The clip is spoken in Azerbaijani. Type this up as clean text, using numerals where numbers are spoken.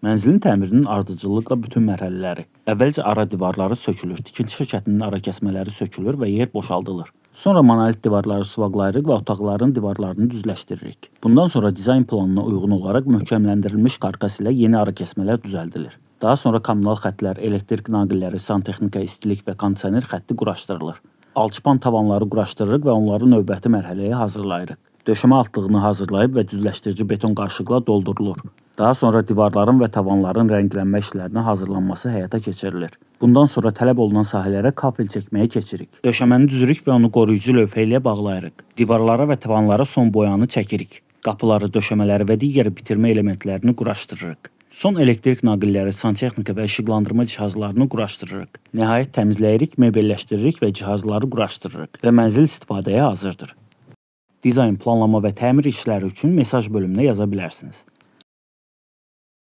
Mənzilin təmirinin ardıcıllıqla bütün mərhələləri. Əvvəlcə ara divarları sökülür, tikinti şirkətinin ara kəsmələri sökülür və yer boşaldılır. Sonra monolit divarları suvaqlayırıq və otaqların divarlarını düzləşdiririk. Bundan sonra dizayn planına uyğun olaraq möhkəmləndirilmiş karkas ilə yeni ara kəsmələr düzəldilir. Daha sonra kommunal xəttlər, elektrik naqilləri, santexnika, istilik və kondisioner xətti quraşdırılır. Alçıpan tavanları quraşdırırıq və onları növbəti mərhələyə hazırlayırıq. Döşəmə altlığını hazırlayıb və düzləşdirici beton qarışıqla doldurulur. Daha sonra divarların və tavanların rənglənmə işlərinin hazırlanması həyata keçirilir. Bundan sonra tələb olunan sahələrə kafel çəkməyə keçirik. Döşəməni düzürük və onu qoruyucu lövhə ilə bağlayırıq. Divarlara və tavanlara son boyanı çəkirik. Qapıları, döşəmələri və digər bitirmə elementlərini quraşdırırıq. Son elektrik naqilləri, santexnika və işıqlandırma cihazlarını quraşdırırıq. Nəhayət təmizləyirik, mebelləşdiririk və cihazları quraşdırırıq və mənzil istifadəyə hazırdır. Dizayn, planlama və təmir işləri üçün mesaj bölümünə yaza bilərsiniz.